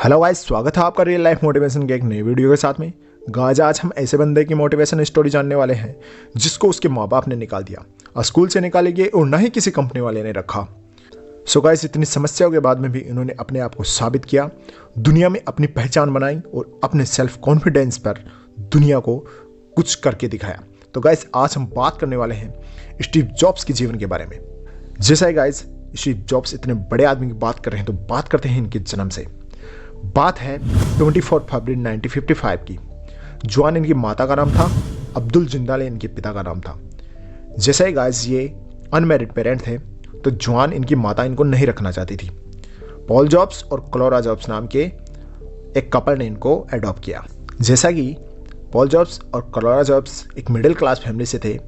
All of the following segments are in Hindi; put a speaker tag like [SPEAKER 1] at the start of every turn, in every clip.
[SPEAKER 1] हेलो गाइस, स्वागत है आपका रियल लाइफ मोटिवेशन के एक नई वीडियो के साथ में। गाइस, आज हम ऐसे बंदे की मोटिवेशन स्टोरी जानने वाले हैं जिसको उसके माँ बाप ने निकाल दिया और स्कूल से निकाले गए और ना ही किसी कंपनी वाले ने रखा। सो गाइस, इतनी समस्याओं के बाद में भी इन्होंने अपने आप को साबित किया, दुनिया में अपनी पहचान बनाई और अपने सेल्फ कॉन्फिडेंस पर दुनिया को कुछ करके दिखाया। तो गाइस, आज हम बात करने वाले हैं स्टीव जॉब्स के जीवन के बारे में। जैसा है गाइस, स्टीव जॉब्स इतने बड़े आदमी की बात कर रहे हैं तो बात करते हैं इनके जन्म से। बात है 24 फरवरी 1955 की। जॉन इनकी माता का नाम था, अब्दुल जिंदाल इनके पिता का नाम था। जैसे ही गाइस ये अनमैरिड पेरेंट थे तो जॉन इनकी माता इनको नहीं रखना चाहती थी। पॉल जॉब्स और क्लोरा जॉब्स नाम के एक कपल ने इनको अडॉप्ट किया। जैसा कि पॉल जॉब्स और क्लोरा जॉब्स एक मिडिल क्लास फैमिली से थे,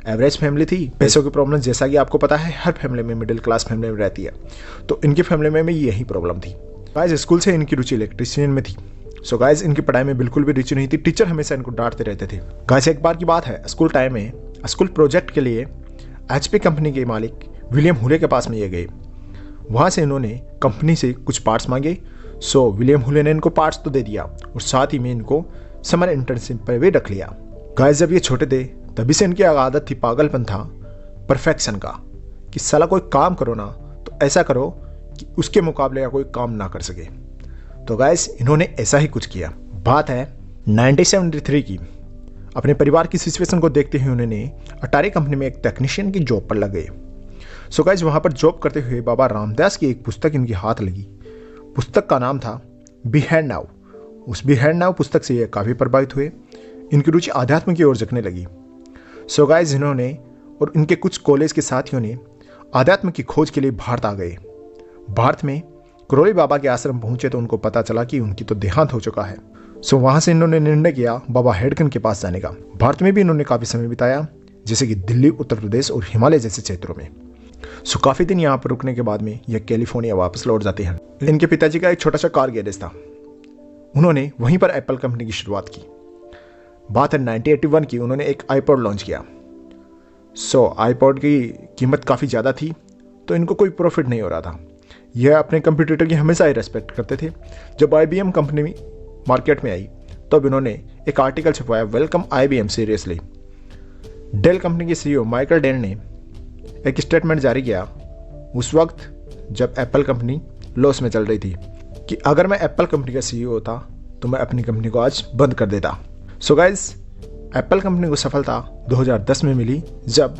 [SPEAKER 1] एवरेज फैमिली थी। पैसों की प्रॉब्लम जैसा कि आपको पता है हर फैमिली में, मिडिल क्लास फैमिली में रहती है, तो इनकी फैमिली में भी यही प्रॉब्लम थी। गाइस, स्कूल से इनकी रुचि इलेक्ट्रिशियन में थी। सो गाइस, इनकी पढ़ाई में बिल्कुल भी रुचि नहीं थी। टीचर हमेशा इनको डांटते रहते थे। गाइस, एक बार की बात है, स्कूल टाइम में स्कूल प्रोजेक्ट के लिए HP कंपनी के मालिक विलियम हुले के पास में ये गए। वहाँ से इन्होंने कंपनी से कुछ पार्ट्स मांगे। सो विलियम हुले ने इनको पार्ट्स तो दे दिया और साथ ही में इनको समर इंटर्नशिप पर भी रख लिया। गाइस, जब ये छोटे थे तभी से इनकी आदत थी, पागलपन था परफेक्शन का, कि साला कोई काम करो ना तो ऐसा करो कि उसके मुकाबले का कोई काम ना कर सके। तो गाइस, इन्होंने ऐसा ही कुछ किया। बात है 1973 की। अपने परिवार की सिचुएशन को देखते हुए उन्होंने अटारी कंपनी में एक टेक्नीशियन की जॉब पर लग गए। सो गाइस, वहां पर जॉब करते हुए बाबा रामदास की एक पुस्तक इनकी हाथ लगी। पुस्तक का नाम था बिहाइंड नाउ। उस बिहाइंड नाउ पुस्तक से ये काफ़ी प्रभावित हुए। इनकी रुचि आध्यात्म की ओर जगने लगी। सो गाइस, इन्होंने और इनके कुछ कॉलेज के साथियों ने आध्यात्म की खोज के लिए भारत आ गए। भारत में करोली बाबा के आश्रम पहुंचे तो उनको पता चला कि उनकी तो देहांत हो चुका है। सो वहां से इन्होंने निर्णय किया बाबा हेडगन के पास जाने का। भारत में भी इन्होंने काफी समय बिताया, जैसे कि दिल्ली, उत्तर प्रदेश और हिमालय जैसे क्षेत्रों में। सो काफी दिन यहाँ पर रुकने के बाद में यह कैलिफोर्निया वापस लौट जाते हैं। इनके पिताजी का एक छोटा सा कार गैरेज था। उन्होंने वहीं पर एप्पल कंपनी की शुरुआत की। बात है 1981 की। उन्होंने एक आईपॉड लॉन्च किया। सो आईपॉड की कीमत काफ़ी ज़्यादा थी तो इनको कोई प्रॉफिट नहीं हो रहा था। यह अपने कंप्यूटर की हमेशा ही रेस्पेक्ट करते थे। जब IBM कंपनी मार्केट में आई तब इन्होंने एक आर्टिकल छपवाया, welcome IBM seriously. Dell company के CEO माइकल डेल ने एक स्टेटमेंट जारी किया उस वक्त जब एप्पल कंपनी लॉस में चल रही थी, कि अगर मैं एप्पल कंपनी का CEO होता तो मैं अपनी कंपनी को आज बंद कर देता। सो गाइस, एप्पल कंपनी को सफलता 2010 में मिली, जब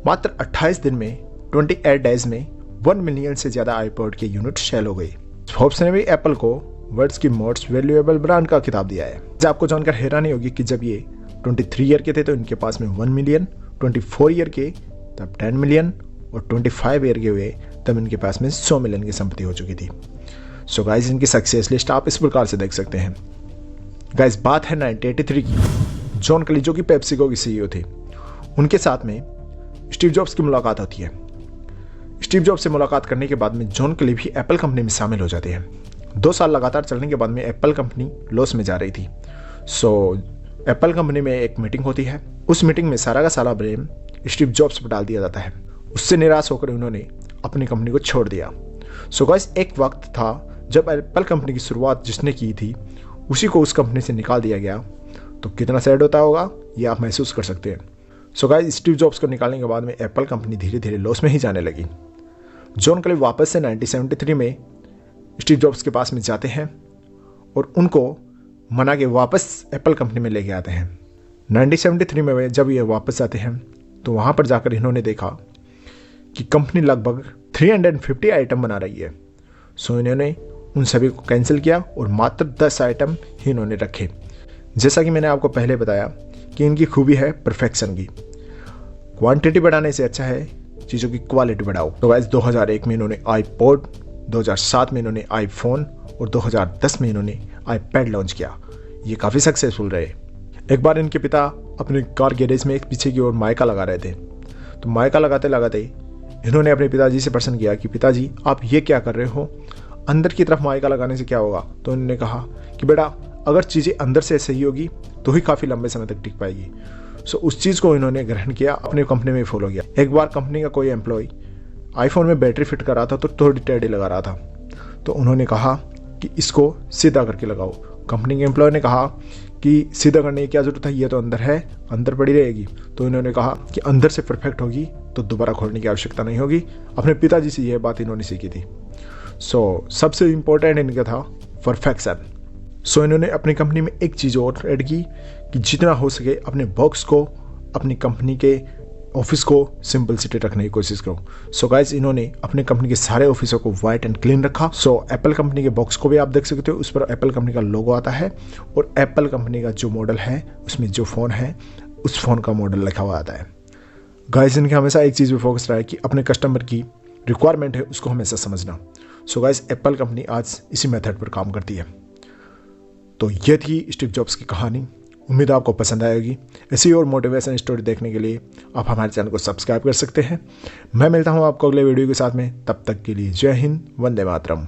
[SPEAKER 1] मात्र 28 दिन में 28 डेज में 1 मिलियन से ज़्यादा आईपॉड के यूनिट सेल हो गई। फोर्ब्स ने भी एप्पल को वर्ल्ड की मोस्ट वैल्यूएबल ब्रांड का खिताब दिया है। आपको जानकर हैरानी होगी कि जब ये 23 ईयर के थे तो इनके पास में 1 मिलियन, 24 ईयर के तब 10 मिलियन और 25 ईयर के हुए तब इनके पास में 100 मिलियन की संपत्ति हो चुकी थी। सो गाइस, इनकी सक्सेस लिस्ट आप इस प्रकार से देख सकते हैं। गाइस, बात है 1983 की। जॉन कली जो कि पेप्सिको के CEO थे, उनके साथ में स्टीव जॉब्स की मुलाकात होती है। स्टीव जॉब्स से मुलाकात करने के बाद में जॉन कली भी एप्पल कंपनी में शामिल हो जाते हैं। 2 साल लगातार चलने के बाद में एप्पल कंपनी लॉस में जा रही थी। सो एप्पल कंपनी में एक मीटिंग होती है। उस मीटिंग में सारा का सारा ब्लेम स्टीव जॉब्स पर डाल दिया जाता है। उससे निराश होकर उन्होंने अपनी कंपनी को छोड़ दिया। सो गाइस, एक वक्त था जब एप्पल कंपनी की शुरुआत जिसने की थी उसी को उस कंपनी से निकाल दिया गया, तो कितना सैड होता होगा ये आप महसूस कर सकते हैं। सो गाइस, स्टीव जॉब्स को निकालने के बाद में एप्पल कंपनी धीरे धीरे लॉस में ही जाने लगी। जॉन कली वापस से 1973 में स्टीव जॉब्स के पास में जाते हैं और उनको मना के वापस एप्पल कंपनी में लेके आते हैं। 1973 में जब ये वापस जाते हैं तो वहाँ पर जाकर इन्होंने देखा कि कंपनी लगभग 350 आइटम बना रही है। सो इन्होंने उन सभी को कैंसिल किया और मात्र 10 आइटम ही इन्होंने रखे। जैसा कि मैंने आपको पहले बताया कि इनकी खूबी है परफेक्शन की। क्वांटिटी बढ़ाने से अच्छा है चीज़ों की क्वालिटी बढ़ाओ। तो गाइस, 2001 में इन्होंने आईपॉड, 2007 में इन्होंने आईफोन और 2010 में इन्होंने आईपैड लॉन्च किया। ये काफ़ी सक्सेसफुल रहे। एक बार इनके पिता अपने कार गैरेज में एक पीछे की ओर माइका लगा रहे थे, तो माइका लगाते लगाते इन्होंने अपने पिताजी से प्रश्न किया कि पिताजी, आप ये क्या कर रहे हो, अंदर की तरफ माइका लगाने से क्या होगा। तो उन्होंने कहा कि बेटा, अगर चीज़ें अंदर से सही होगी तो ही काफ़ी लंबे समय तक टिक पाएगी। सो उस चीज़ को इन्होंने ग्रहण किया, अपनी कंपनी में फॉलो किया। एक बार कंपनी का कोई एम्प्लॉय आईफोन में बैटरी फिट कर रहा था तो थोड़ी टेढ़ी लगा रहा था, तो उन्होंने कहा कि इसको सीधा करके लगाओ। कंपनी के एम्प्लॉय ने कहा कि सीधा करने की क्या ज़रूरत है, ये तो अंदर है, अंदर पड़ी रहेगी। तो इन्होंने कहा कि अंदर से परफेक्ट होगी तो दोबारा खोलने की आवश्यकता नहीं होगी। अपने पिताजी से यह बात इन्होंने सीखी थी। सबसे इम्पोर्टेंट इनका था परफेक्शन। इन्होंने अपनी कंपनी में एक चीज़ और ऐड की कि जितना हो सके अपने बॉक्स को, अपनी कंपनी के ऑफिस को सिंपलिसिटी रखने की कोशिश करो। गाइज इन्होंने अपने कंपनी के सारे ऑफिसों को वाइट एंड क्लीन रखा। एप्पल कंपनी के बॉक्स को भी आप देख सकते हो, उस पर एप्पल कंपनी का लोगो आता है और एप्पल कंपनी का जो मॉडल है उसमें जो फ़ोन है उस फ़ोन का मॉडल लिखा हुआ आता है। गाइज इनके हमेशा एक चीज़ पे फोकस रहा है कि अपने कस्टमर की रिक्वायरमेंट है उसको हमेशा समझना। गाइज एप्पल कंपनी आज इसी मेथड पर काम करती है। तो ये थी स्टीव जॉब्स की कहानी। उम्मीद आपको पसंद आएगी। ऐसी और मोटिवेशन स्टोरी देखने के लिए आप हमारे चैनल को सब्सक्राइब कर सकते हैं। मैं मिलता हूँ आपको अगले वीडियो के साथ में, तब तक के लिए जय हिंद, वंदे मातरम।